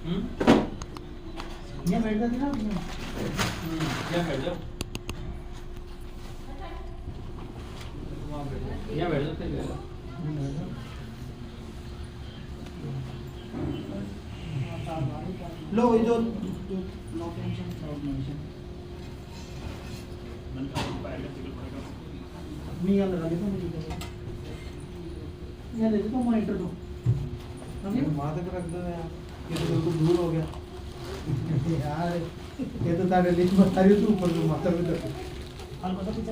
ये बैठ जाती ना क्या बैठ जाओ यहाँ बैठ जाओ फिर लो ये जो नो टेंशन साउथ मेंशन मैं यहाँ लगा देता हूँ मुझे यहाँ दे देता हूँ मॉनिटर दो माथे पे रख दो यार, ये तो बिल्कुल दूर हो गया यार ये तो तारे लिस्ट बता रही हो तू ऊपर तो माथा पे रख और पता कुछ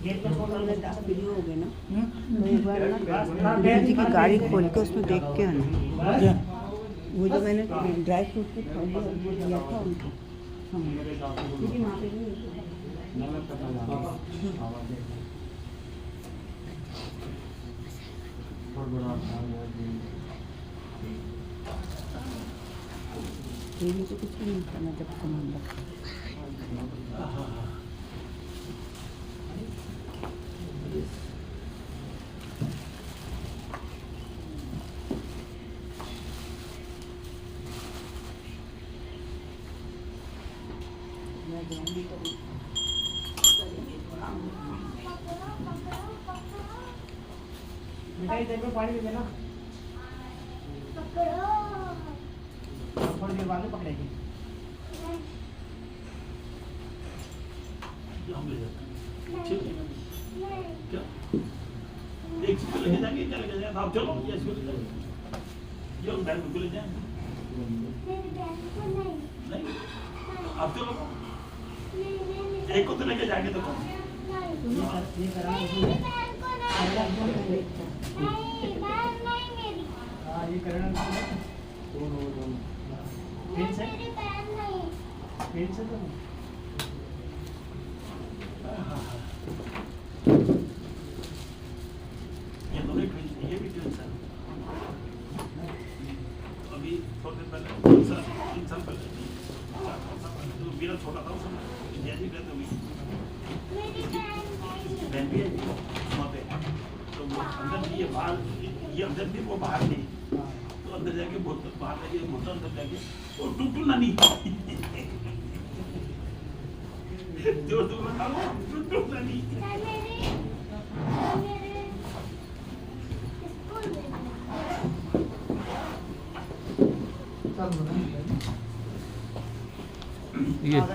गेट पर फोन करने का वीडियो हो गया ना तो एक बार ना दीदी की गाड़ी खोल के उसमें देख के आना वो जो मैंने ड्राई फ्रूट की थैली वो दिया था उनको क्योंकि वहाँ पे नहीं मुझे कुछ भी नहीं करना जब सामान रखा बेटा इधर पे पानी दे ना थोड़ी देर बाद में पकड़ेगी एक स्कूल लेके जाएंगे क्या लेके जाएंगे आप चलो ये स्कूल ले जाएंगे ये बैग को ले जाएंगे नहीं आप चलो एक को तो लेके जाएंगे तो कौन ये करा हाँ ये करना पेन से तो ये दोनों ये भी ट्विंस है अभी थोड़े दिन पहले 3 साल पहले 4 साल पहले तो मेरा छोटा था उस समय इंडिया जी रहते हुए इसकी बहन भी है वहाँ पे तो वो अंदर थी ये बाहर ये अंदर थी वो बाहर थी तो अंदर जाके बोतल बाहर जाके बोतल अंदर जाके वो टूटू नानी जोर जोर में डालो टूटू नानी ये यार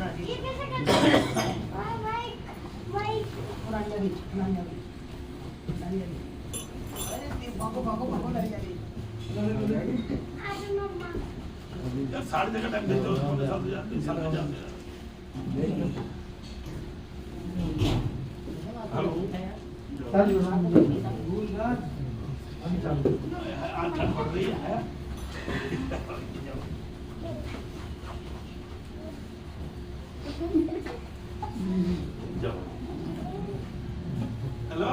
7:30 का टाइम देते हो उसको 7:30 जाते हैं हेलो आज ठंड पड़ रही है हेलो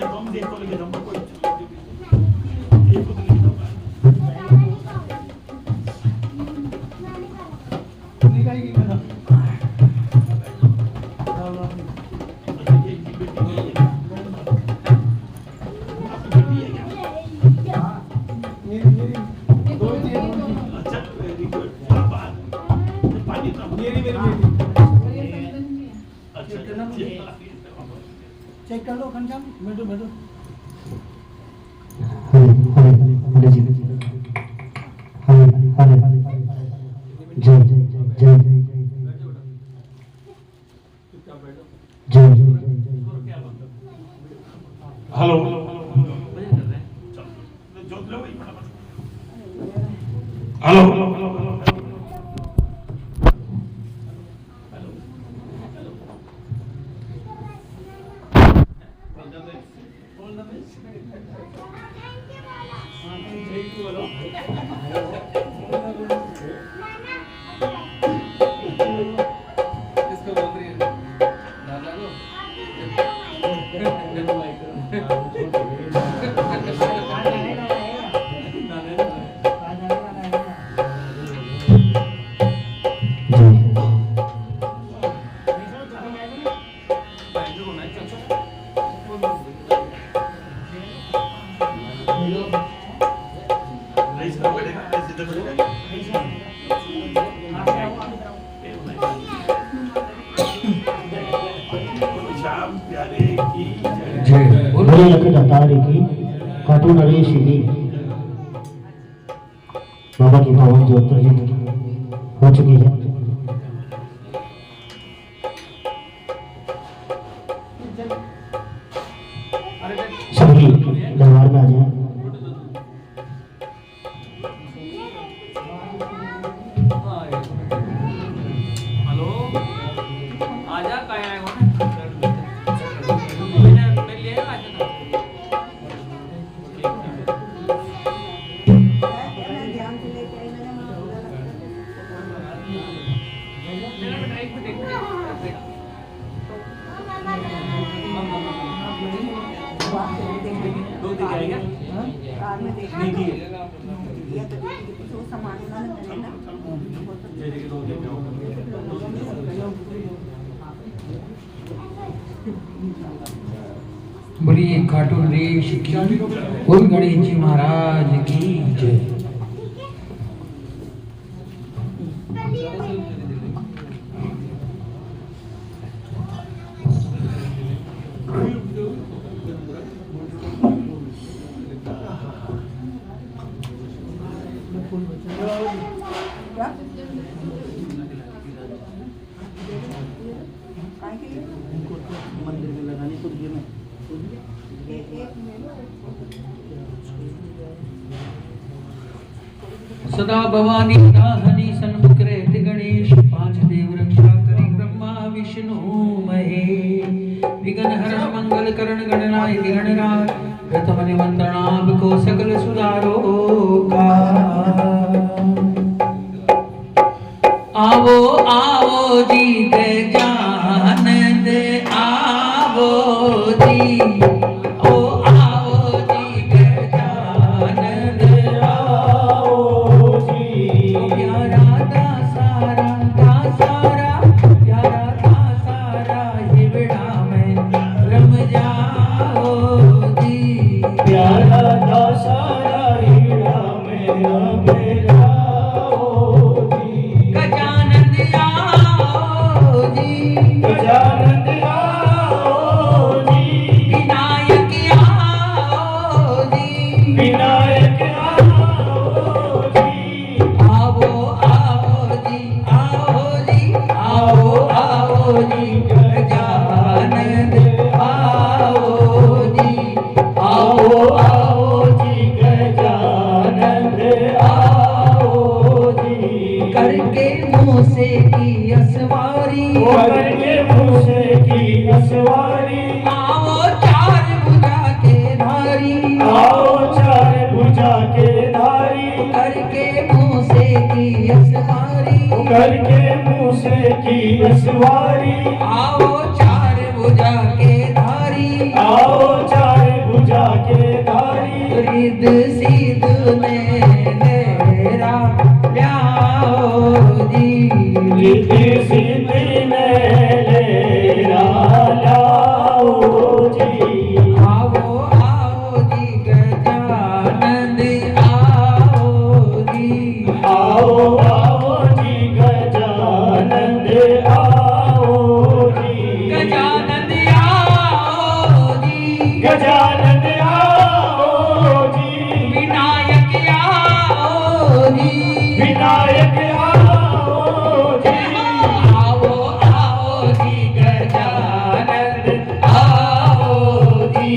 हम देखो लेके जाऊंगा कोई एक को तो लेके जाऊंगा निकालेगी क्या चेक कर लो खनश्याम बैठो बैठो हेलो हेलो नहीं सर बैठेगा ऐसे इधर बैठेगा शाम प्यारे की जय बोले लखन अवतार की खाटू नरेश की बाबा की पावन ज्योत प्रज्वलित हो चुकी है। सभी दरबार में आ जाए। हेलो आजा कहाँ आए हो मैंने ले आया आज ना ध्यान से लेके आई मैंने वहाँ बोला मेरा ड्राइव पे देख दो दिख आएगा कार में देख नहीं दिए दिया तो जो सामान उन्होंने मिले ना जैसे कि दो दिख बोलिए खाटू नरेश की और गणेश जी महाराज की जय। क्या काय के लिए मंदिर में लगाने को दिए मैं एक सदा भवानी दाहनी सन्मुख रहते गणेश पांच देव रक्षा करी ब्रह्मा विष्णु महेश विघ्न हर मंगल करण गणनायक गणराज प्रथम निमंत्रणाभ को सकल सुधारो का। आवो आवो जी गजानन आवो जी ओ आओ जी गजानन आओ जी प्यारा दासारा प्यारा दासारा हिवड़ा में रम जाओ जी प्यारा दासारा हिवड़ा में रम जाओ जी गजानन आओ जी गजानन आओ जी विनायक आओ जी विनायक आओ जी आओ आओ जी आओ जी आओ आओ जी गजानन आओ जी आओ आओ जी गजानन आओ जी करके मूसे की असवारी करके मूसे की असवारी आओ चार भुजा के धारी आओ चार भुजा के धारी करके मूसे की असवारी करके मूसे की असवारी आओ चार भुजा के धारी आओ चार भुजा के धारी रिद सीध ने लेरा ल्याओ जी रिद सीध ने लेरा ल्याओ जी आओ आओ जी गजानन आओ जी आओ आओ जी गजानन आओ जी गजानन आओ जी गजानन आओ जी विनायक आओ जी विनायक आओ जी आओ आओ जी गजानन आओ जी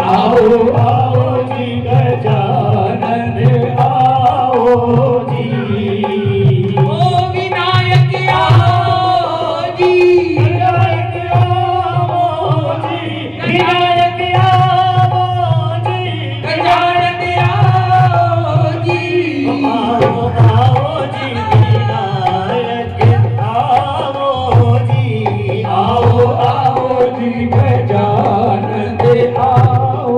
आओ आओ जी गजानन आओ जी ओ विनायक आओ जी विनायक आओ जी विनायक आओ जी गजानन आओ जी आओ आओ जी विनायक आओ जी आओ आओ जी गजानन आओ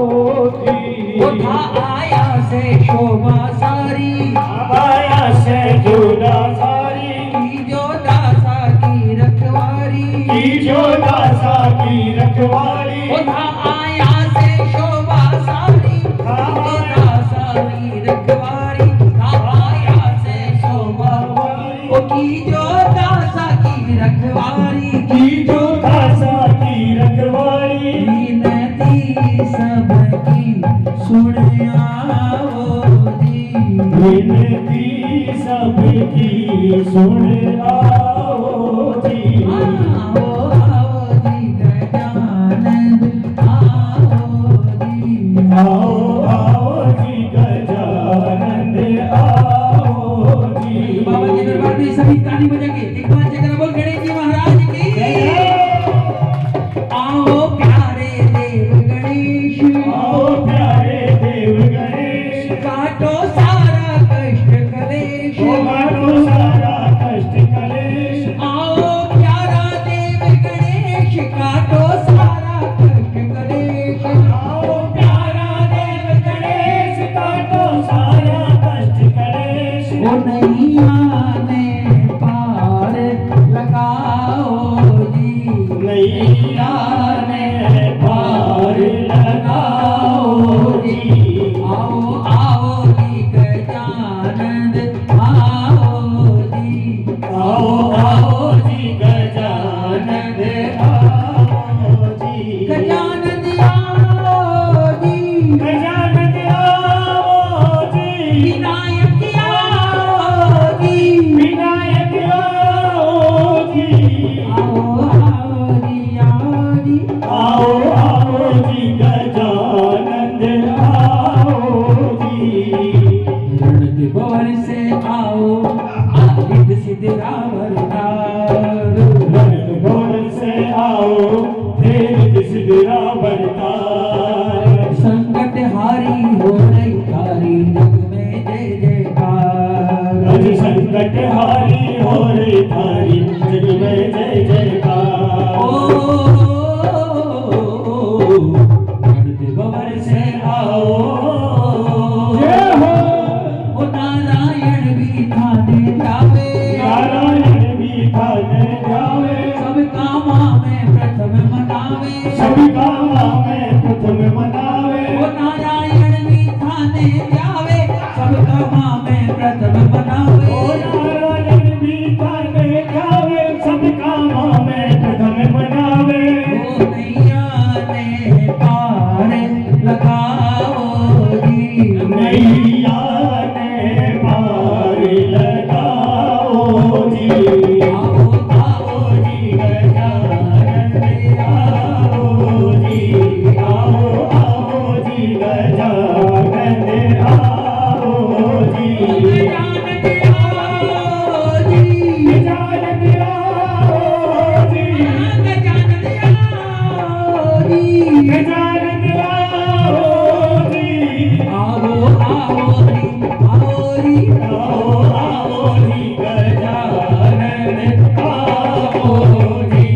जी उठा आया से शोभा सारी आया से जोड़ा सारी की जो दासा की रखवारी की जो दासा की रखवारी उठा आया से शोभा सारी आया सुन आओ जी, विनती सबकी सुन आओ जी। आओ आओ जी गजानन आओ जी, आओ आओ जी गजानन आओ जी। बाबा के दरबार में सभी ताली बजाएंगे, एक बार जगह बोल गणेश जी महाराज की। आओ प्यारे देव गणेश, आओ प्यारे देव गणेश, काटो सारा कष्ट कलेश, काटो सारा कष्ट कलेश। आओ प्यारा देव गणेश, काटो सारा कष्ट कलेश। आओ प्यारा देव गणेश, काटो सारा कष्ट कलेश। ओ नैया ने पार लगाओ जी, नैया ने पार लगाओ जी। आओ आओ जी गजानन आओ जी, आओ आओ जी गजानन आओ जी। गजानन आओ जी, गजानन आओ जी। विनायक आओ जी, विनायक आओ जी। आओ आओ जी आओ जी, आओ आओ जी गजानन आओ जी। रण के भवन से आओ आदित्य सिद्ध रावण तार, रण भोर से आओ तेज सिद्धरा बरतार। संकट हारी हो रही तारी जग में जय जयकार। अज संकट हारी हो रे थारी जग में जय जयकार। ओ रण के भवन से आओ, जय हो ओ नारायण भी थाने जावे, नारायण भी थाने जावे। सब कामा में प्रथम मनावे, सभी कामा में प्रथम मनावे। ओ नारायण भी थाने जावे, सब कामा में प्रथम मनावे। ओ नारायण भी थाने जावे, सब कामा में प्रथम मनावे। ओ नैया ने पार लगाओ जी, नैया ने पार लगाओ जी। आओ आओ जी गजानन आओ जी। आओ आओ जी गजानन आओ जी। गजानन आओ जी, गजानन आओ जी। गजानन आओ जी, गजानन आओ जी। आओ आओ जी आओ जी, आओ आओ जी गजानन आओ जी।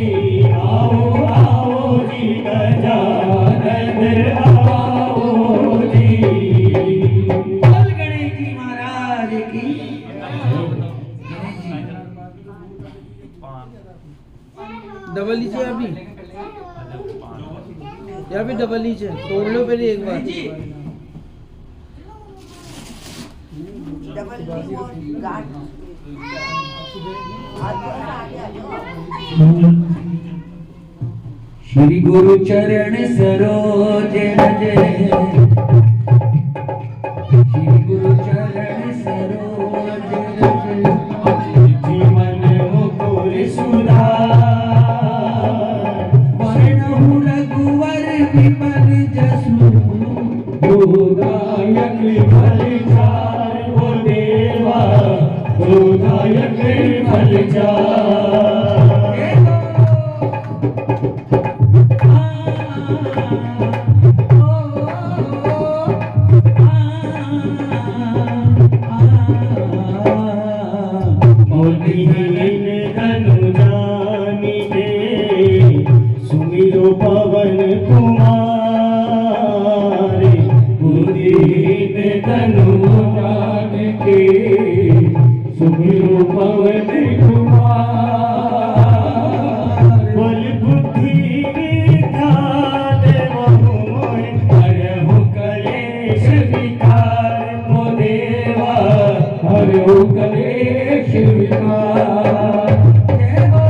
आओ आओ जी गजानन आओ जी। बोल गणेश जी महाराज की। डबल लीजिए अभी, या भी डबल लीजिए, तोड़ लो पहले एक बार। डबल की वो गांठ आगे आ जाओ। श्री गुरु चरण सरोज रज, श्री गुरु चरण सरोज रज, जीवन मुकुर सुधार। वर्णहु रघुवर विमल जसु, गोदायक फलचार ओ देवा, गोदायक फलचार। मोदीहीन धनु जानी दे, सुमिरो पवन कुमार। मोदीहीन धनु जान के, सुमिरो पवन कुमार। बल बुद्धि विद्या देवहु मोहि, हरहु कलेश विकार ओ देवा, हरहु कलेश विकार। जय हो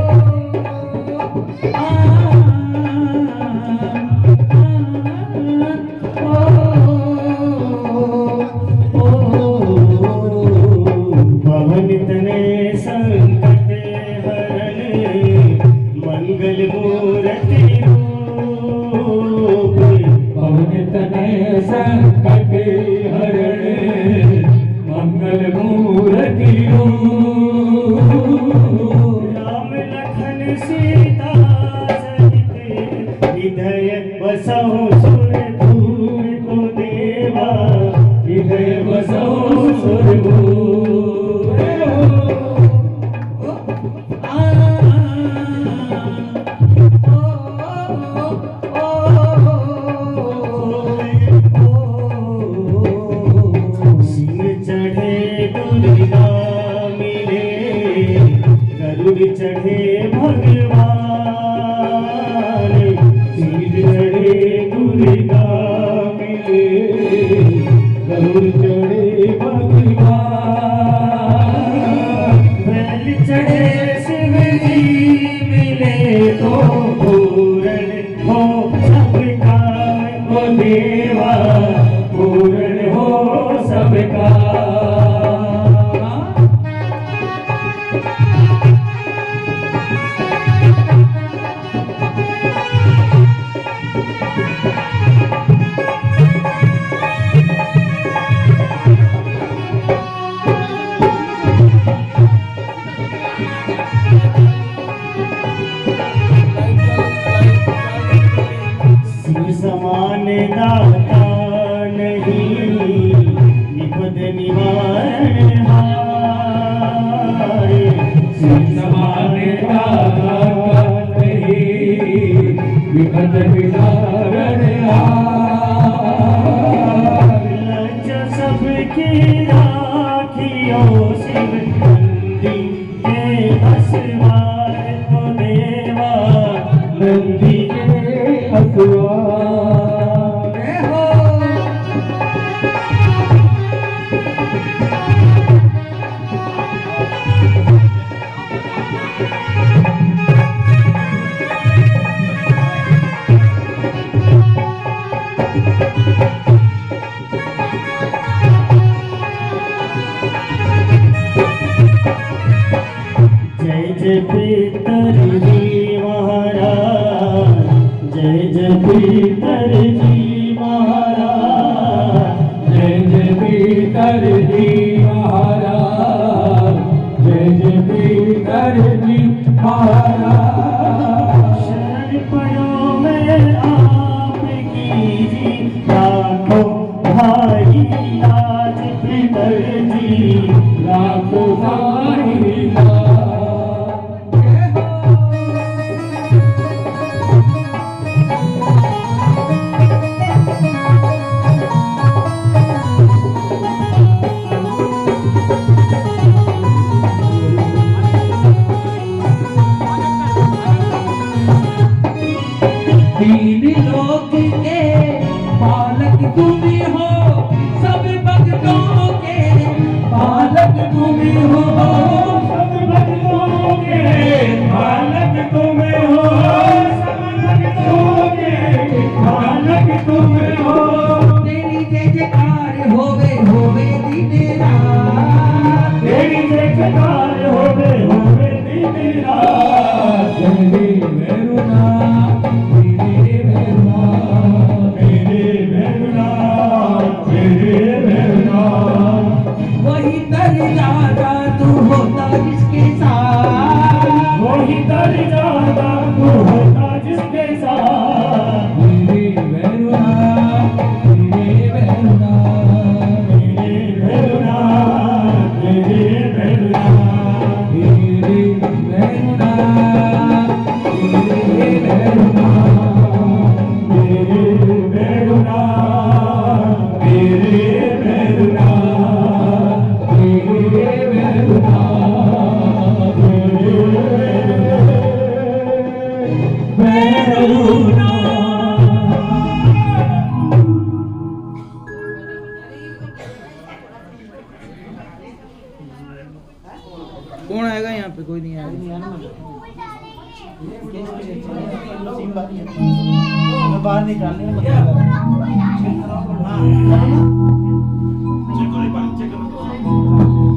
ओ हरण मंगल मूर्ति राम लखन सीता सहित हृदय बसहु सुरभूर को देवा हृदय बसो सुरभूर सिंह चढ़े दुर्गा मिले गरुड़ चढ़े भगवान सिंह चढ़े दुर्गा मिले गरुड़ चढ़े भगवान बैल चढ़े शिव जी मिले तो पूर्ण हो सबका ओ देवा पूर्ण हो सबका शिव समान दाता नहीं विपद निवारण हारे समान विपद विदारण लज सबकी राखियो शिव नंदी के असवार को देवा नंदी के असवार हो जय जय पितरजी महाराज जय जय पितरजी महाराज जय जय पीतर जी महाराज जय जय पीतर जी महाराज शरण पड़ो मैं आपकी जी लाखों भाई आज पितरजी लाखों भाई तीन लोक के पालक तुम हो सब भक्तों के पालक तुम हो सब भक्तों के पालक तुम हो सब भक्तों के पालक तुम हो तेरी जय जयकार होवे दिन रात तेरी जय जयकार होवे दिन रात जय मेरुना वही तर ज्यादा तू होता जिसके साथ वही तर ज्यादा तू होता जिसके साथ मेरे मेरुना मेरे मेरुना मेरे भैरुना मेरे भैरुना मेरे मेरुना मेरे मेरुना मेरे भैरुना मेरे मेरुना मेरे मेरुना मेरुना कौन आएगा यहाँ पे? कोई नहीं आएगा। बाहर निकालने में चेक करो एक बार चेक करो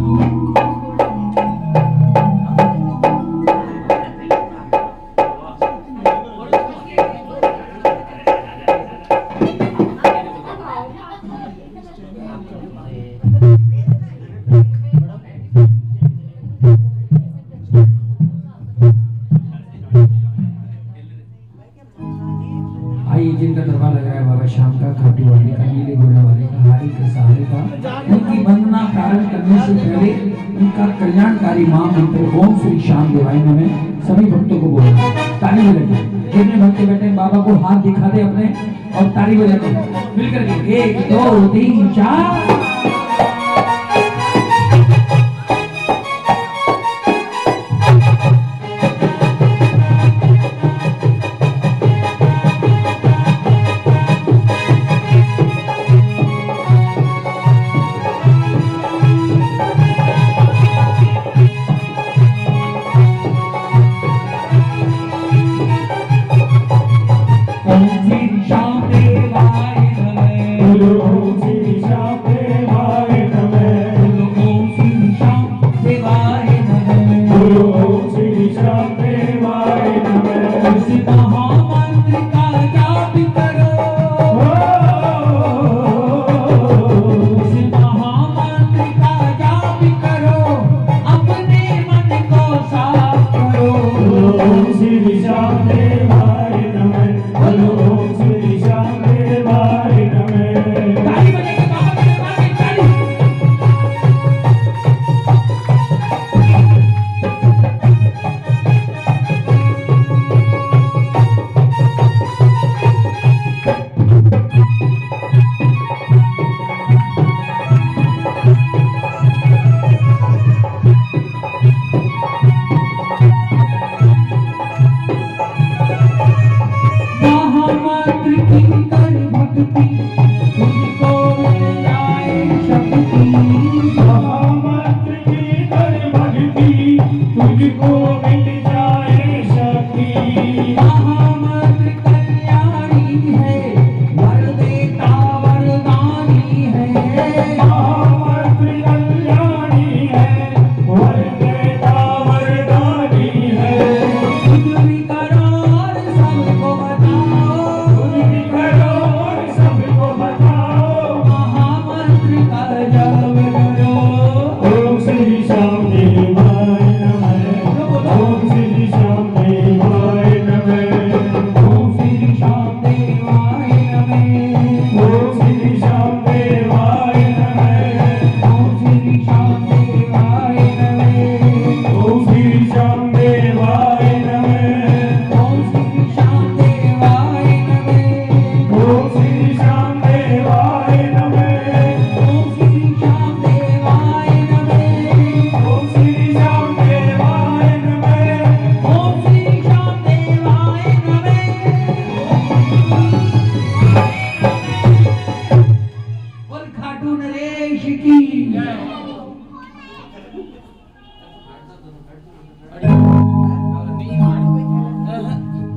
उनकी वंदना प्रारंभ करने से पहले उनका कल्याणकारी महामंत्र ओम श्री श्याम देवाय नमः सभी भक्तों को बोलो। ताली बजाइए। जितने भक्त बैठे हैं बाबा को हाथ दिखा दे अपने और ताली बजाते मिलकर के 1 2 3 4।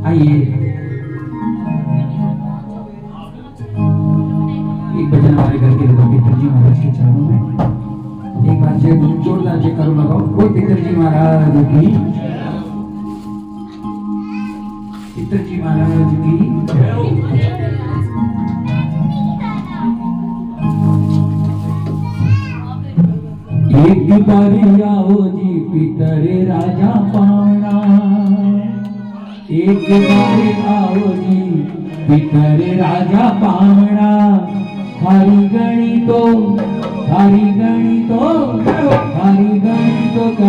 आइए एक भजन हमारे घर के लोगों पितरजी महाराज के चरणों में एक बार जय जोरदार जयकारो लगाओ। कोई पितरजी महाराज की, पितरजी महाराज की। एक बारी आओ जी पितर राजा पावना, एक बारी आओ जी पितर राजा पावना। हरी गणी तो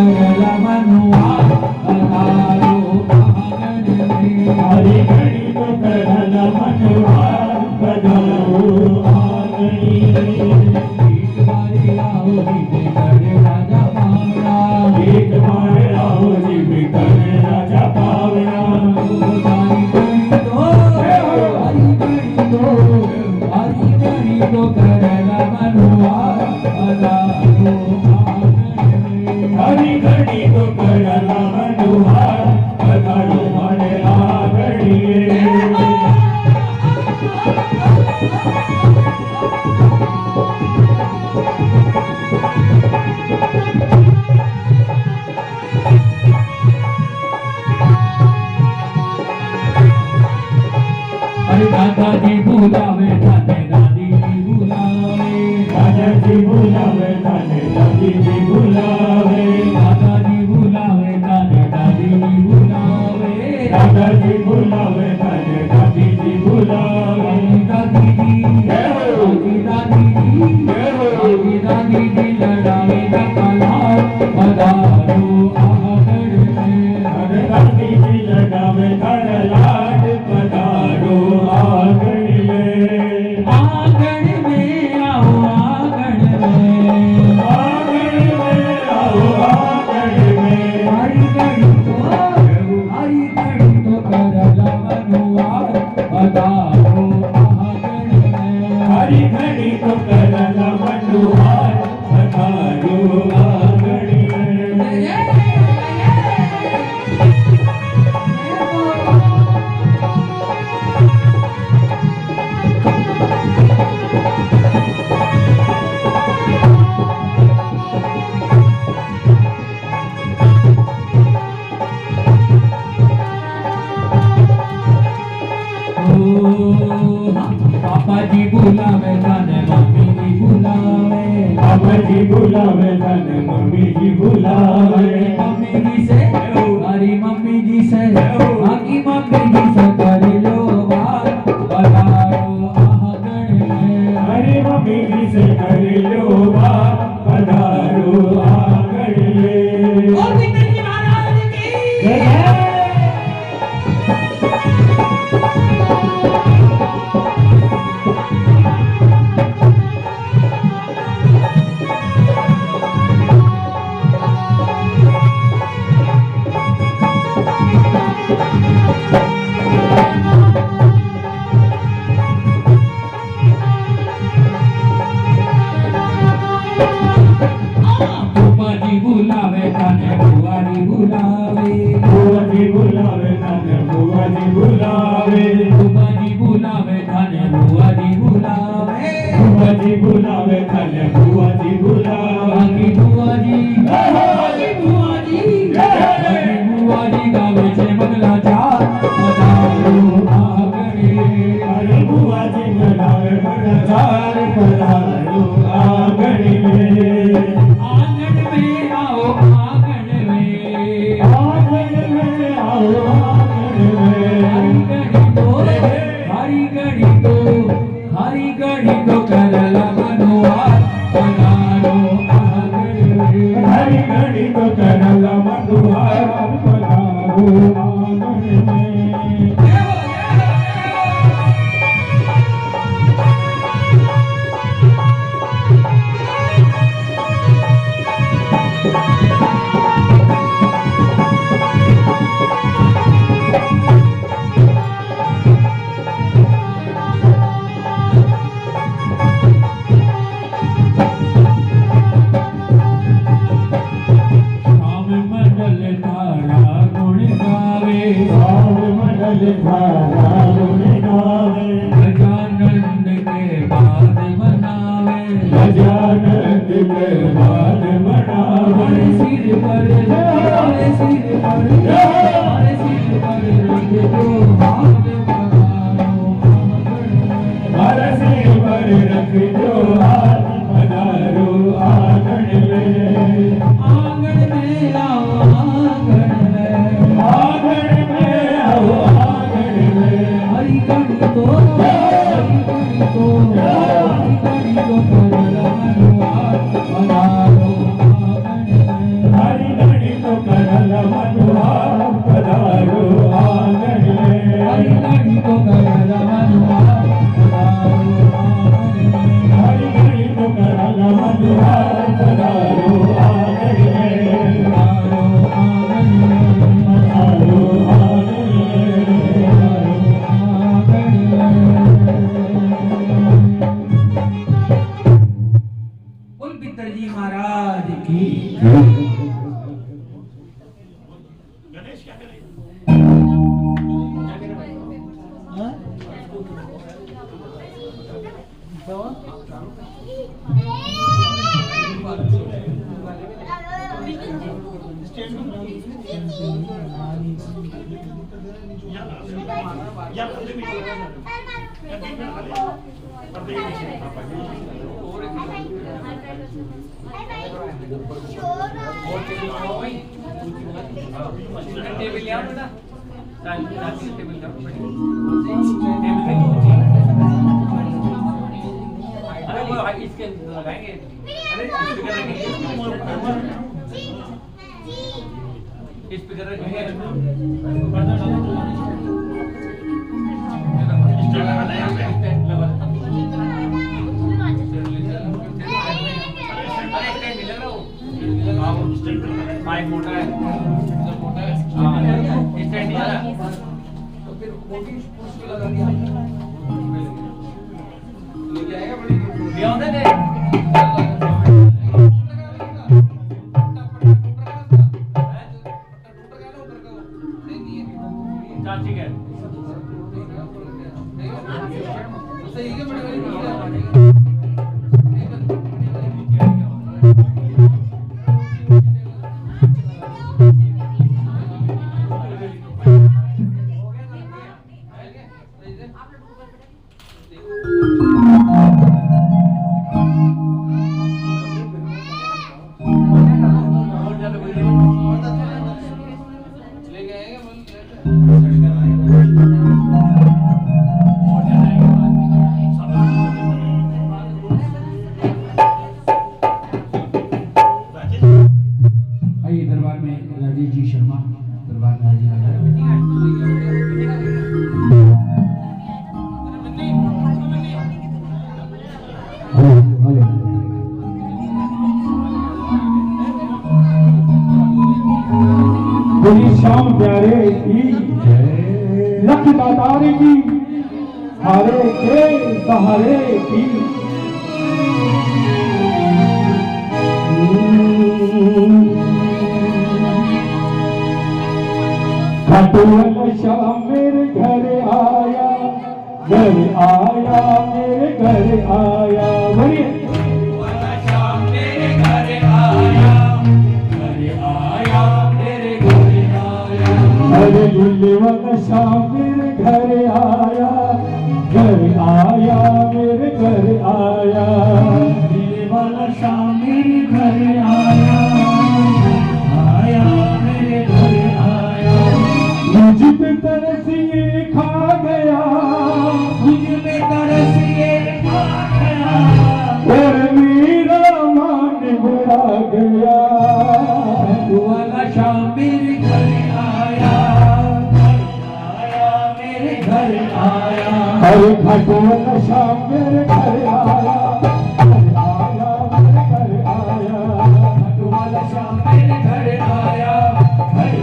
करला मनुआ पधारो आंगन में। हरी गणी तो करला मनुआ पधारो आंगन में। एक बारी आओ जी पितर राजा पावना, एक बार आओ जी पितर राजा पावना। हरी गणी तो करला मनुआ पधारो आंगन में। हरी घड़ी तो करला मनुआ पधारो माने आंगन में। दादाजी बुलावे थाने दादी जी बुलावे, दादाजी बुलावे थाने दादी जी बुलावे। दादाजी बुलावे थाने दादी जी बुलावे, दादाजी बुलावे थाने दादी जी बुलावे। दादी जी दादी जी आगी दादी जी लड़ावे दा कलार पधारो आंगन में आगी दादी जी लड़ावे दा लाड पधारो आंगन में आओ आंगन में आओ आंगन में हरी घड़ी तो करला मनुआर पधारो आंगन में हरी घड़ी तो करला मनुआर पधारो आंगन में पापा जी बुलावे जाने मम्मी जी बुलावे पापा जी बुलावे जाने मम्मी जी बुलावे मम्मी जी से हरी मम्मी जी से आकी मम्मी जी से कर लो बात पधारो आंगन में हरी मम्मी जी से कर लो बात पधारो आंगन में और पितर जी महाराज की बुलावे ताने बुआ जी बुलावे बुआ जी बुलावे ताने बुआ जी बुलावे बुआ जी बुलावे ताने बुआ जी बुलावे बुआ जी बुलावे ताने बुआ जी बुलावे बुआ जी बुआ जी गावे से बगला चार पधारो आंगन में अरे बुआ जी गावे बगला चार पधारो आंगन में आओ आंगन में आओ आंगन में हरी घड़ी तो करला मनुआर पधारो आंगन में हरी घड़ी तो करला मनुआर पधारो आंगन में गजानंद के बाद मनावे गजानंद के बाद मनावे सिर पर हमारे सिर पर रख दो हाथ पधारो हमारे सिर पर रख दो हाथ पधारो आंगन में आओ आंगन में आओ आंगन में हरी घड़ी तो करला मनुआर पधारो आंगन में हरी घड़ी तो करला मनुआर पधारो आंगन में हरी घड़ी तो करला मनुआर पधारो आंगन में हरी घड़ी तो करला मनुआर पधारो आंगन में पधारो आंगन में पधारो आंगन बोल पितर जी महाराज की गणेश क्या करे या पर्दे में या बीच में डाले पर्दे के नीचे टेबल ले आओ बेटा टेबल ले आओ अरे वो इसके लगाएंगे। अरे स्पीकर रखेंगे, स्पीकर रखेंगे। स्टैंड लगाना है यहाँ पे। अरे स्टैंड मिल रहा हो, स्टैंड पे लगाना है। माइक मोटा है, इधर मोटा है। हाँ स्टैंड नहीं आ रहा तो फिर वो भी पुश पे लगा दिया। लेके आएगा बड़ी ले आऊं दे ठीक है आइए दरबार में राजेश जी शर्मा दरबार में हाजिर बोली श्याम प्यारे की लख दातार की हारे के सहारे की खटुअल श्याम मेरे घर आया मेरे घर आया बोलिए श्याम मेरे घर आया मेरे घर आया अरे दुल्ले वाला श्याम मेरे घर आया मेरे घर आया दुल्ले वाला श्याम मेरे घर आया मेरे घर आया मुझ पे तरसिए खा गया मुझ पे तरसिए खा गया और मेरा मान बड़ा गया वाला शाम मेरे घर आया मेरे घर आया अरे घाटों वाला शाम मेरे घर आया मेरे घर आया घाटों वाला शाम मेरे घर आया मेरे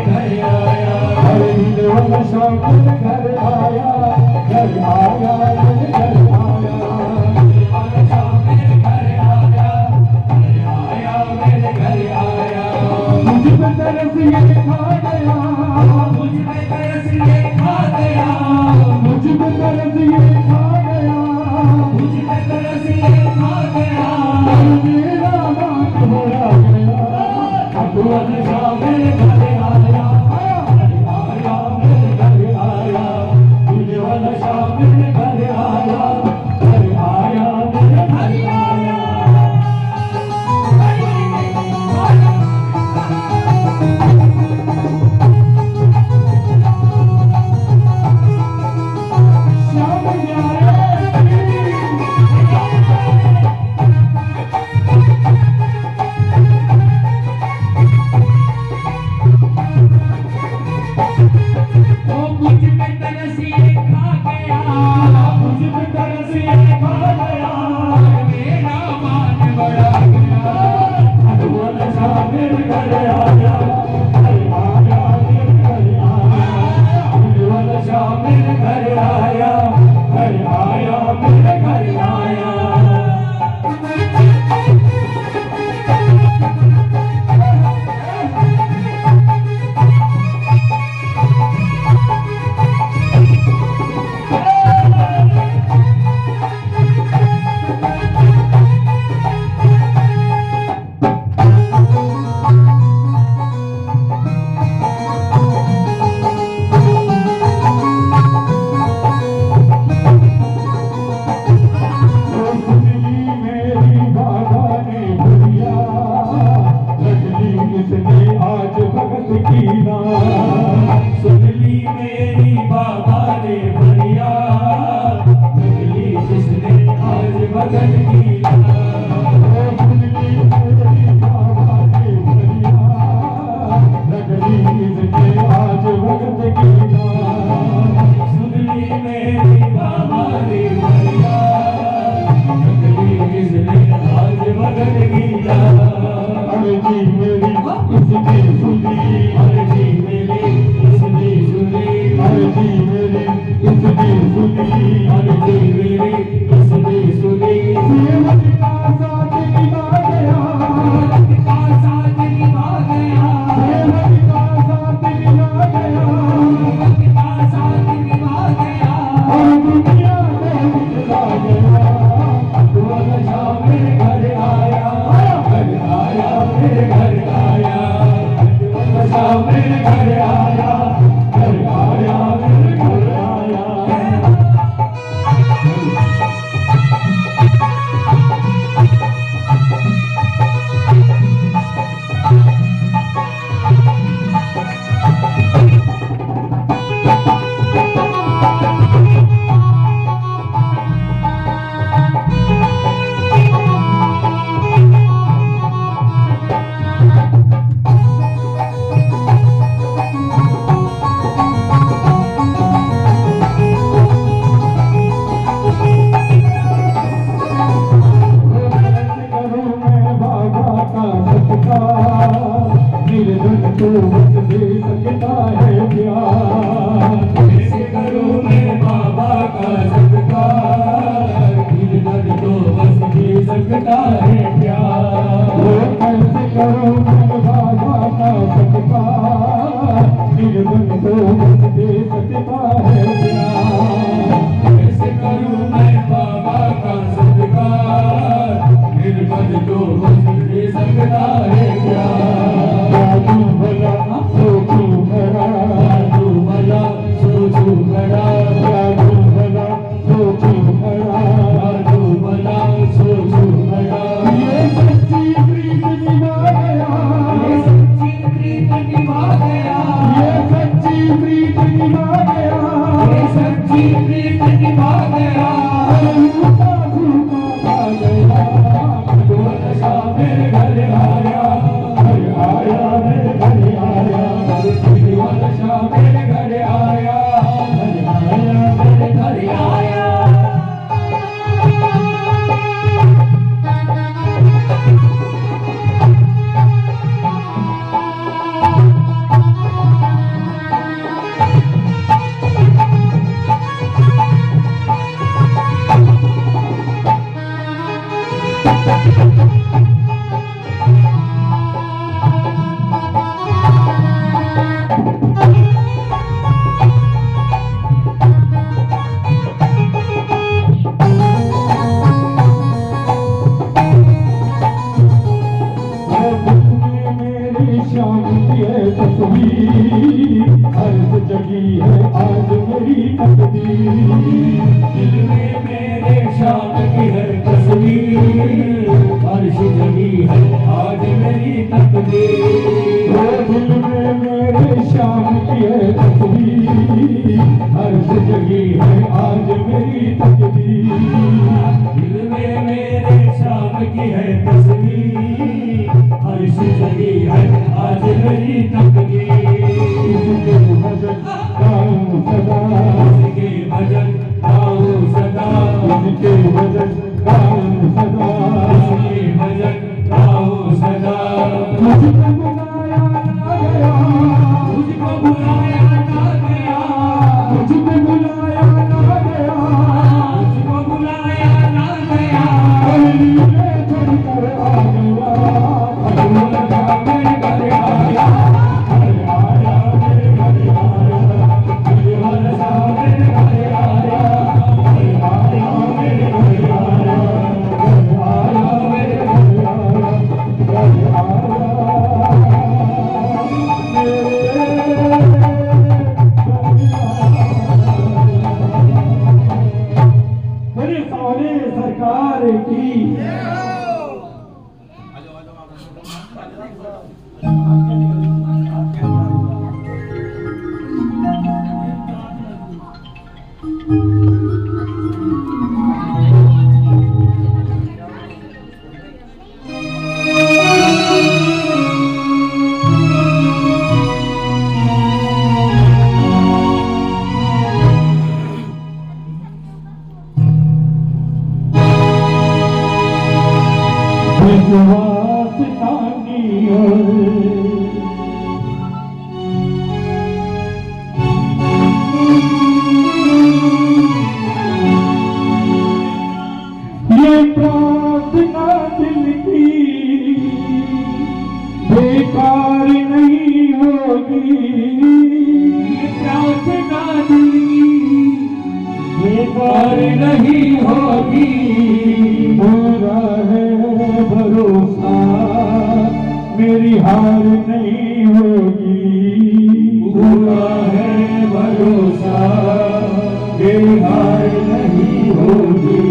घर आया हरे नीले वाला शाम मेरे घर आया मेरे घर आया वाला शाम मेरे घर आया मेरे घर आया मुझ पे तरस ये खा गया मुझ पे तरस ये खा गया मुझ पे तरस ये खा गया मेरे घर आया, घर आया मेरे घर आया, मेरे घर आया, घर आया मेरे घर आया। बेकार नहीं होगी पूरा है भरोसा मेरी हार नहीं होगी, पूरा है भरोसा मेरी हार नहीं होगी।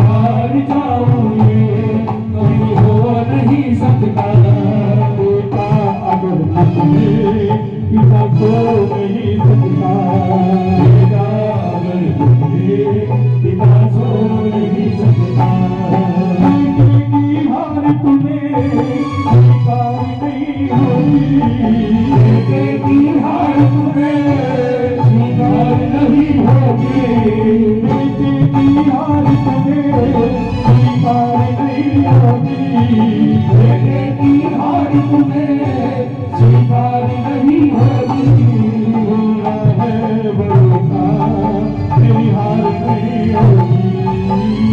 हार जाऊंगी तुम्हें स्वीकार नहीं होगी, बेटे की हार तुम्हें स्वीकार नहीं होगी, बेटे की हार तुम्हें स्वीकार नहीं होगी, बेटे की हार तुम्हें स्वीकार नहीं होगी। होना है भरोसा मेरी हार नहीं होगी,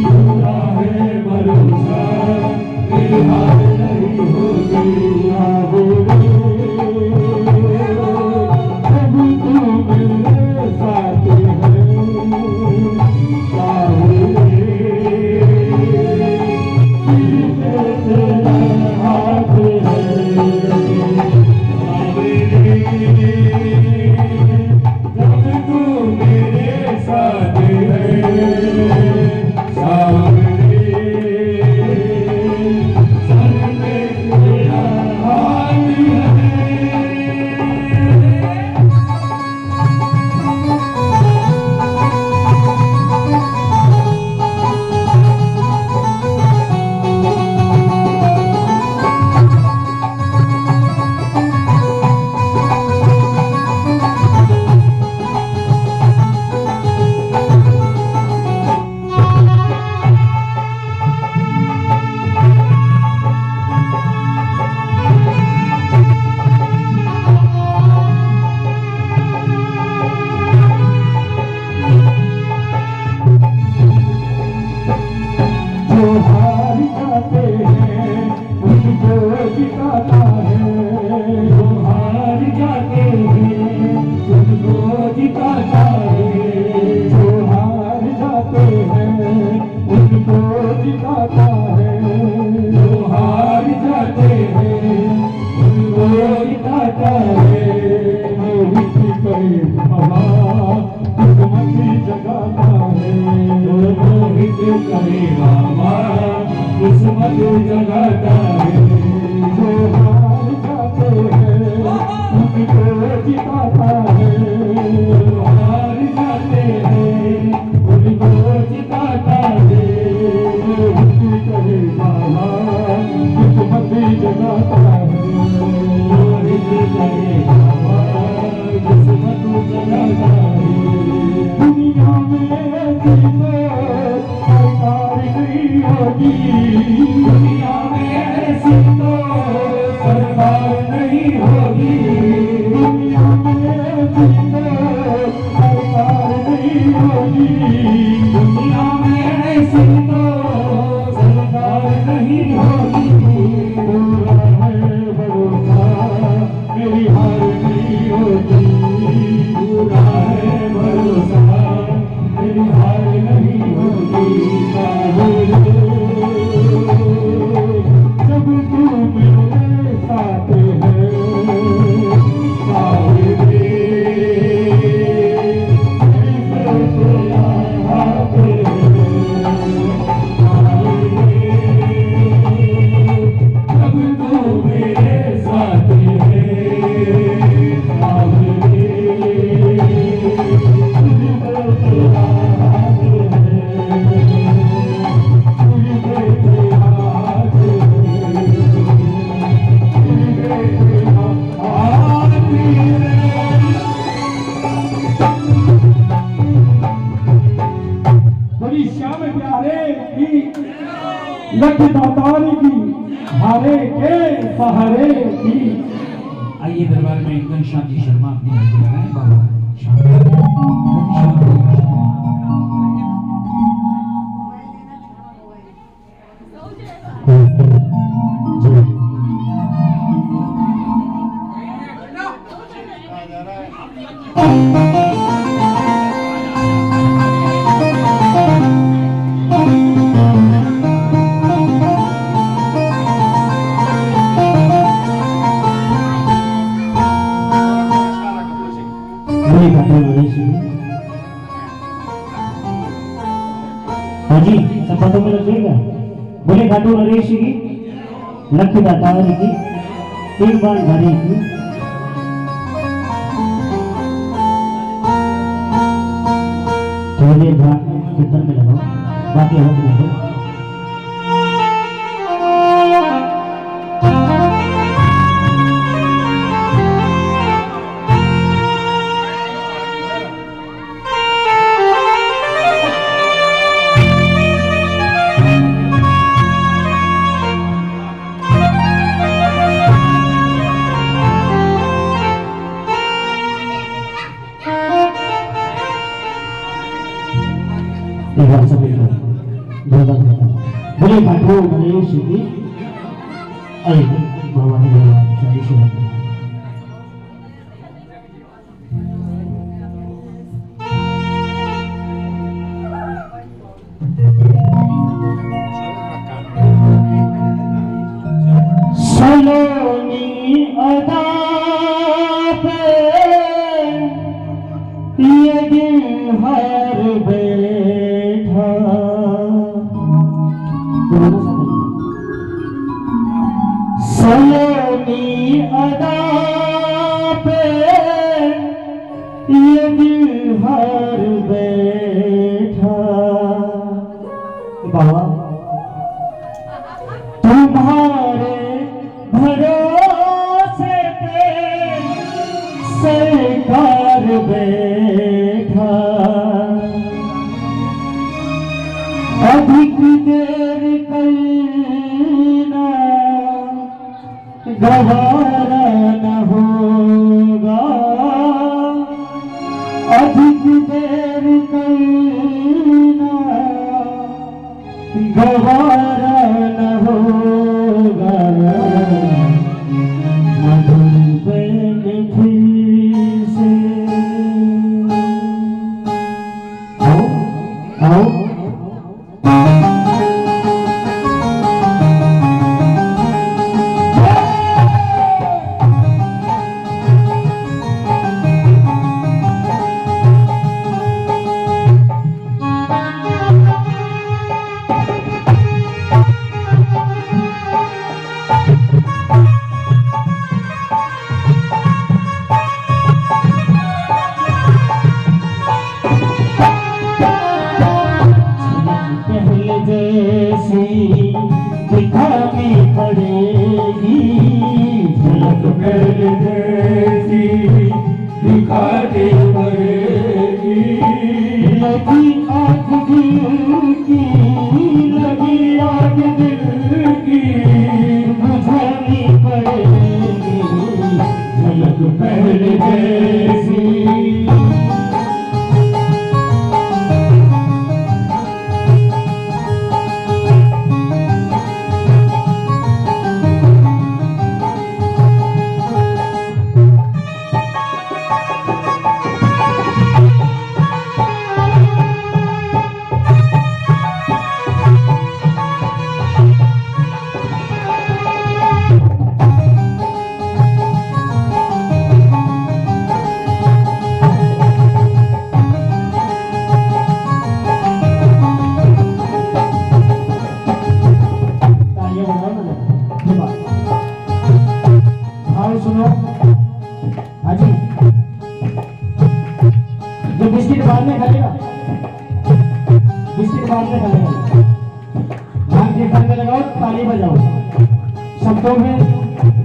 होना है भरोसा मेरी हार नहीं होगी। प्रभु तू मेरे साथ आइए दरबार में घनश्याम जी शर्मा अपनी हाजिरी लगाएं। बाबा जी सब पतों में लग जाएगा। बोले खाटू नरेश की लख दातार की एक बार घड़ी की थोड़ी देर कीर्तन में लगाओ, बाकी हम गणेश की भवानी भगवान सलोनी अदा पे ये दिल हर बैठा सलोनी अदा पे ये दिल हर बैठा बाबा तुम्हारे भरोसे पे सरकार बैठा अधिक देर करना गवारा न होगा अधिक देर करना गवारा न होगा मधुबन फिर से आओ दिखानी पड़ेगी झलक पहले जैसी दिखानी पड़ेगी लगी आग दिल की लगी आग दिल की बुझानी पड़ेगी झलक पहले जैसी सुनो हाजी जो बिस्किट बाद में खाएगा बिस्किट बाद में खाएगा ध्यान कीर्तन में लगाओ ताली बजाओ शब्दों में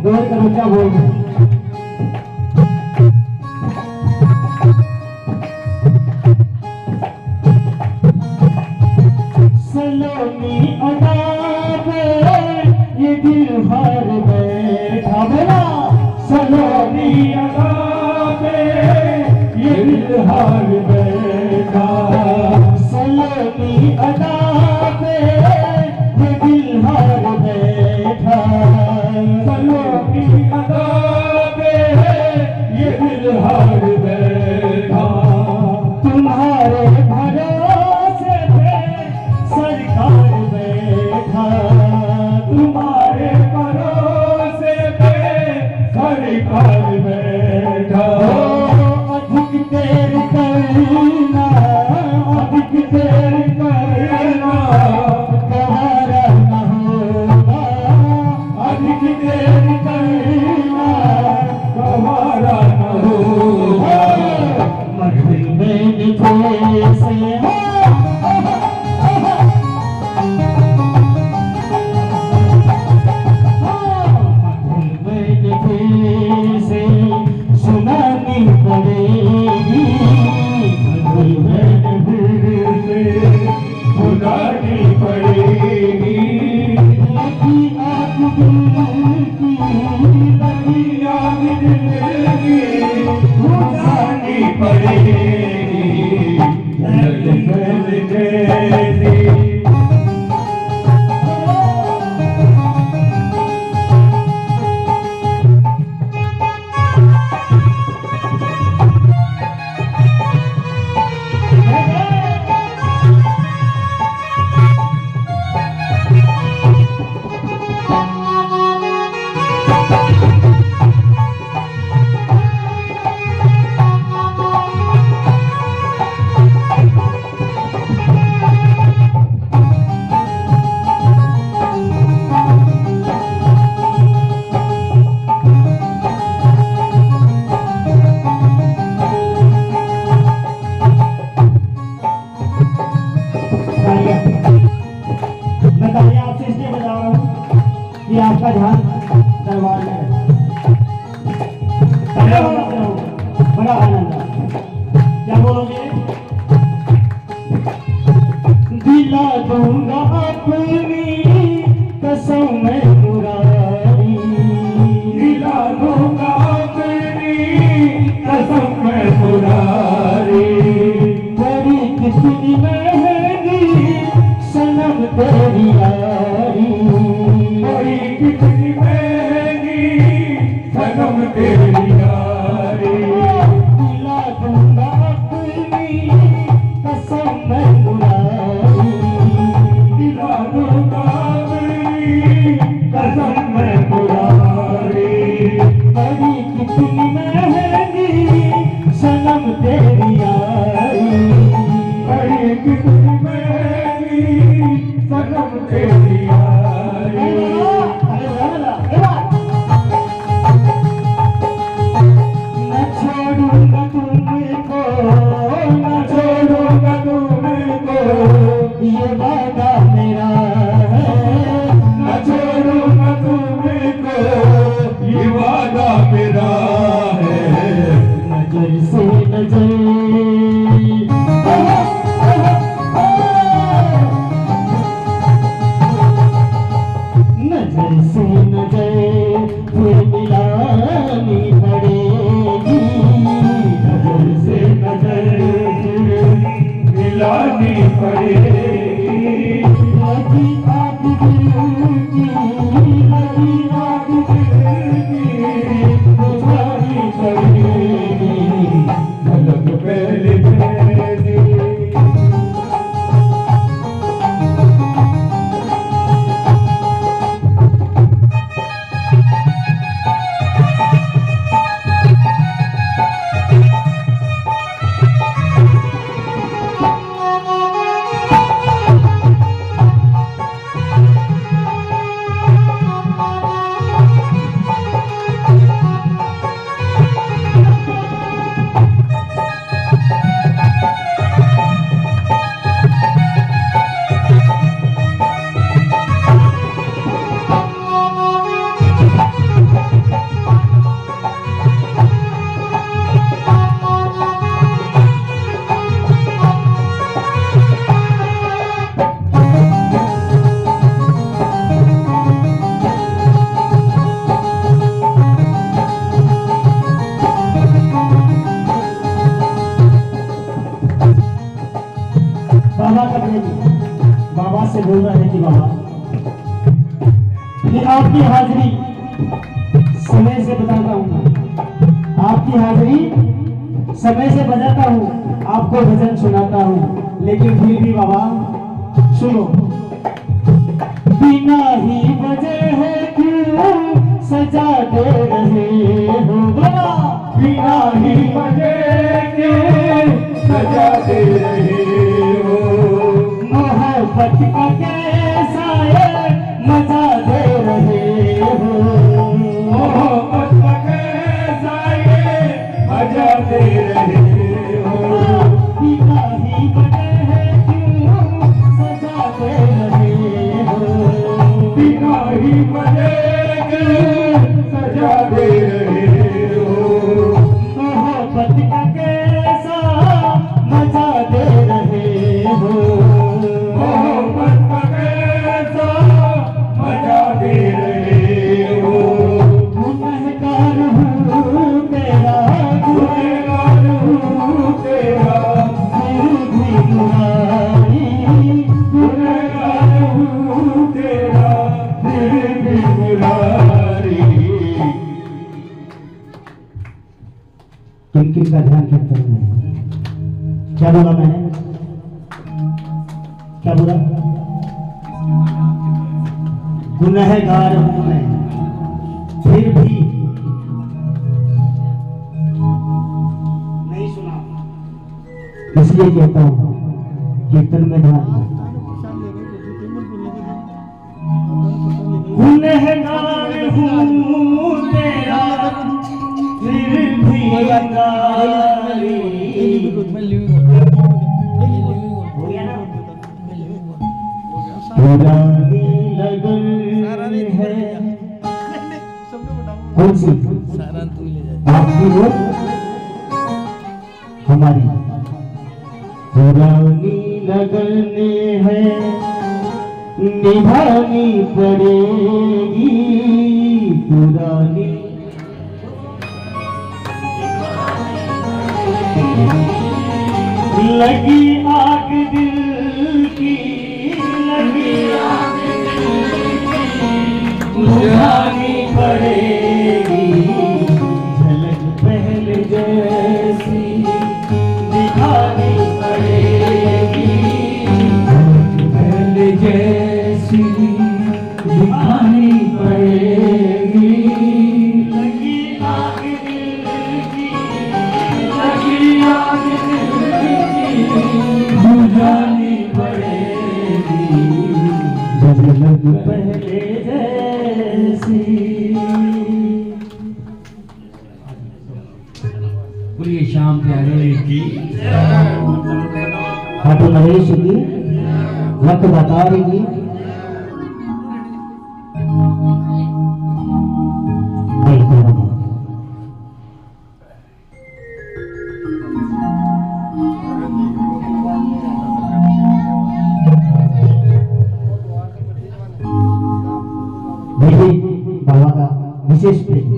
दोहर करो क्या बोल रहे सलोनी अदा पे ये दिल हार बैठा बोला सलोनी अदा पे ये दिल हार बैठा सलोनी अदा पे ये दिल हार बैठा सलोनी अदा पे ये दिल हार बैठा तुम्हारे भरोसे पे सरकार बैठा तुम्हारे भरोसे पे सरकार बैठा अधिक देर करना अधिक देर करना गवारा न होगा अधिक देर करना गवारा न होगा मधुबन फिर से सुनानी पड़ेगी मधुबन फिर से सुनानी पड़ेगी लगी आग दिल की लगी आग दिल की बुझानी पड़ेगी झलक जैसी ध्यान दरबार में है। बड़ा आनंद है। क्या बोलोगे? दिला दूंगा अपनी कसम मैं मुरारी, दिला दूंगा अपनी कसम मैं मुरारी। बड़ी कितनी महंगी सनम तेरी यारी, बड़ी कितनी महंगी सनम तेरी यारी। दिला दूंगा अपनी कसम मैं मुरारी, दिला दूंगा अपनी कसम मैं मुरारी। बड़ी कितनी महंगी सनम तेरी यारी, बड़ी कितनी महंगी सनम तेरी यारी। न छोड़ूंगा तुमको, न छोड़ूंगा तुमको, ये वादा मेरा है। न छोड़ूंगा तुमको, ये वादा मेरा है। नजर से नजर, नजर से नजर फिर मिलानी पड़ेगी, नजर से नजर फिर मिलानी पड़ेगी। लगी आग दिल की, लगी आग दिल की बुझानी पड़ेगी, झलक पहले मेरी। बाबा का बेटी बाबा से बोल रहा है कि बाबा, ये आपकी हाजिरी समय से बताता हूँ, आपकी हाजिरी समय से बजाता हूँ, आपको भजन सुनाता हूँ, लेकिन फिर भी बाबा सुनो। बिना ही वजह है क्यों सजा दे रहे हो बाबा, बिना ही वजह क्यों सजा दे रहे हो। मोहब्बत का कैसा है मजा दे रहे हो, मोहब्बत का कैसा है मजा दे रहे हो। बिना ही वजह है क्यों सजा दे रहे हो, बिना ही वजह क्यों सजा दे रहे हो। मोहब्बत का कैसा मजा दे रहे हो, मोहब्बत का कैसा मजा दे रहे हो। गुनहगार हूँ तेरा, गुनहगार हूँ तेरा, फिर भी मुरारी। गुनहगार हूँ तेरा, फिर भी मुरारी। किन किन का ध्यान कीर्तन में? क्या बोला मैंने? क्या बोला? गुनहगार हूं मैं फिर भी नहीं सुना, इसलिए कहता हूं कीर्तन में ध्यान दो। गुनहगार हूं तेरा फिर भी अंगारी। पुरानी लगन है कौन सी? आपकी हो हमारी पुरानी लगने हैं, निभानी पड़ेगी पुरानी। लगी आग दिल की, लगी आग दिल की बुझानी पड़ेगी, झलक पहले जैसी दिखानी पड़ेगी, झलक पहले जैसी दिखानी पड़ेगी। लगी आग दिल की, लगी आग बुझानी पड़ेगी, झलक पहले जैसी। बोलिए श्याम प्यारे की। खाटू नरेश की, लख दातारी की। बाबा का विशेष प्रेम,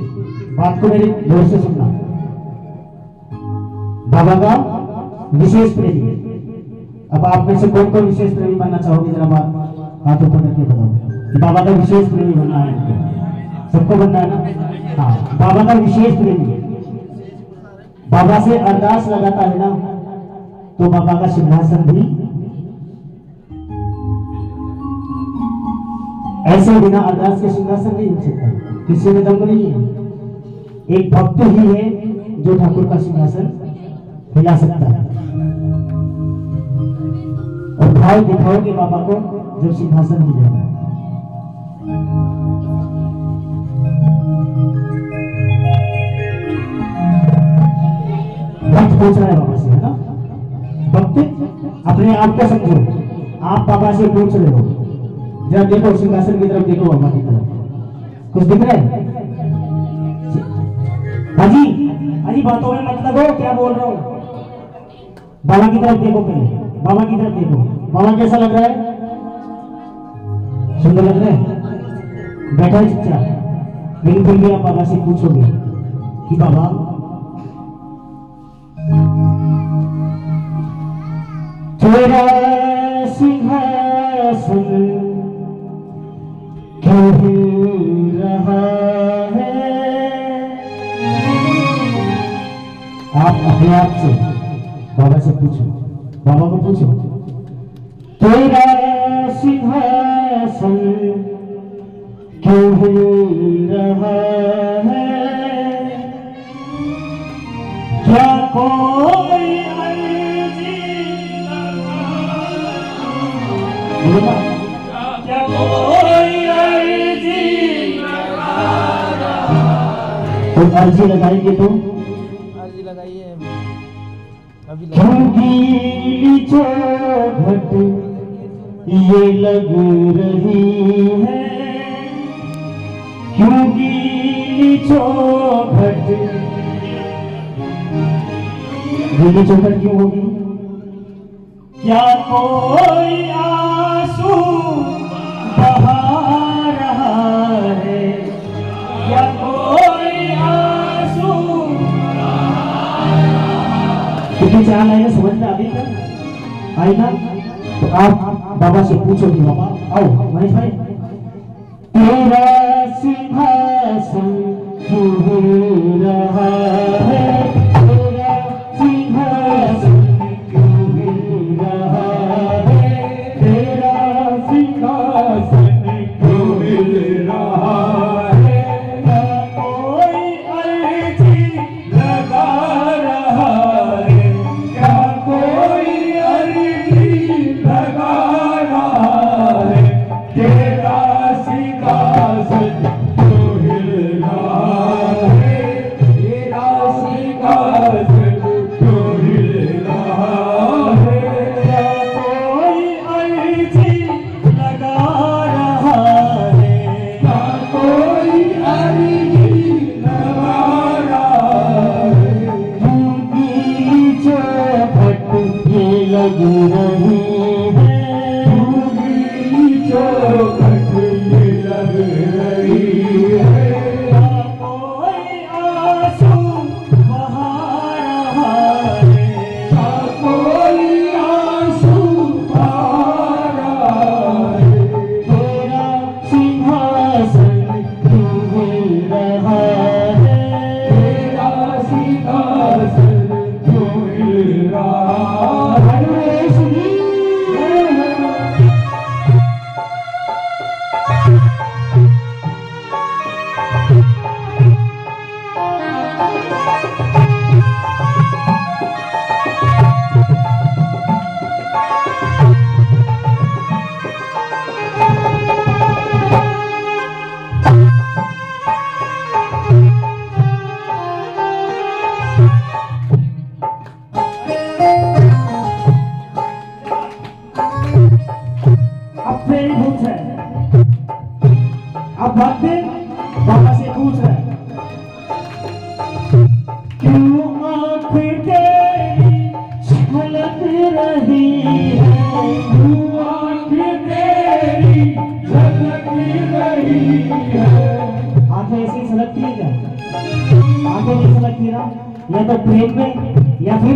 बात को मेरे जोर से सुनना। बाबा का विशेष प्रेमी। अब आप में से कौन कौन विशेष प्रेमी बनना चाहोगे? जरा बात हाथ ऊपर करके बताओ कि बाबा का विशेष प्रेमी बनना है। सबको बनना है ना? हाँ, बाबा का विशेष प्रेमी। बाबा से अरदास लगाता है ना, तो बाबा का सिंहासन भी ऐसे बिना अरदास के सिंहासन नहीं हो सकता। किसी में दम नहीं है। एक भक्त ही है जो ठाकुर का सिंहासन हिला सकता है। और भाव दिखाओगे बाबा को जब सिंहासन हिलेगा। भक्त पूछ रहा है बाबा से, है ना? भक्त अपने आप को समझो। आप बाबा से पूछ रहे हो, जरा देखो सिंहासन की तरफ, देखो बाबा की तरफ। कुछ दिख रहा है? हाजी हाजी, बातों में मत लगो, क्या बोल रहा हूँ। बाबा की तरफ देखो, पहले बाबा की तरफ देखो। बाबा कैसा लग रहा है? सुंदर लग रहा है? बैठा है चुपचाप, लेकिन फिर भी आप बाबा से पूछोगे कि बाबा तेरा सिंहासन क्यों हिल रहा है? आप अपने आप से बाबा से पूछो, बाबा को पूछो, तेरा सिंहासन क्यों हिल रहा है? क्या कोई अर्जी लगा? क्या कोई अर्जी लगा? तो अर्जी लगाएंगे तो अर्जी लगाइए अभी गीली चौखट ये लग रही है, क्यों गीली चौखट? गीली चौखट क्यों होगी? क्या कोई आंसू बहा रहा है? क्या कोई आंसू? कितनी चाल है समझ में अभी तक आई ना? तो आप बाबा से पूछोगे, बाबा आओ मनीष भाई, तेरा सिंहासन क्यों हिल रहा है? तेरा सिंहासन क्यों हिल रहा है? तेरा सिंहासन क्यों हिल रहा है? क्या कोई अर्जी लगा रहा है? क्या कोई अर्जी लगा रहा है? तेरा सिंहासन क्यों हिल रहा है? तेरा सिंहासन क्यों हिल रहा है? क्या कोई अर्जी लगा रहा है? क्या कोई अर्जी रही है, चौखट ये लग रही है। कोई आंसू बहा रहा है, कोई आंसू बहा रहा है। तेरा सिंहासन क्यों हिल रहा है, तेरा सिंहासन क्यों हिल रहा है। अब फिर पूछ है, अब भक्त बाबा से पूछ रहे क्यों आँख तेरी छलक रही है, क्यों आँख तेरी छलक रही है। आंखें ऐसी छलकती है क्या? आंखें नहीं छलकती ना, या तो प्रेम में या फिर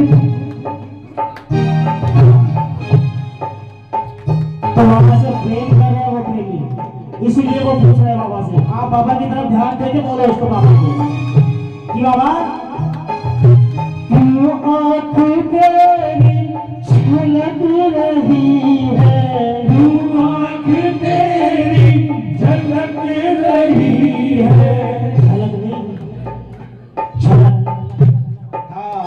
तो बाबा से प्रेम कर रहे हैं वो प्रेमी, इसीलिए वो पूछ रहे हैं बाबा से। आप बाबा की तरफ ध्यान देके बोलो उसको बाबा को कि बाबा क्यों आँख तेरी छलक रही है, क्यों आँख तेरी झलक रही है। झलक नहीं, झलक। हाँ,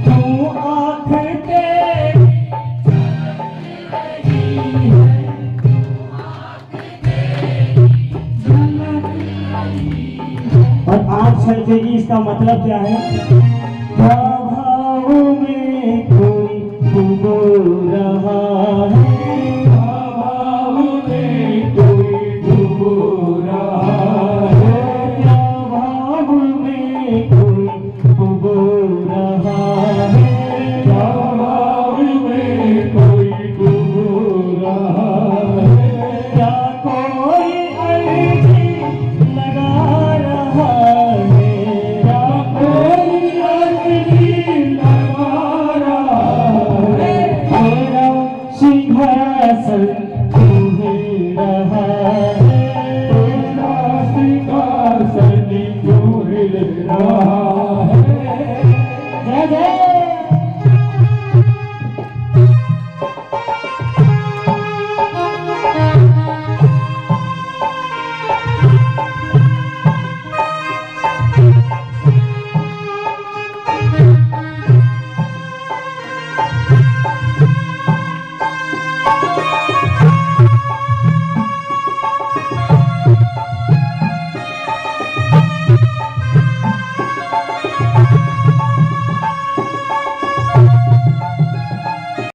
क्यों आँख तेरी और आँख छलकेगी, इसका मतलब क्या है?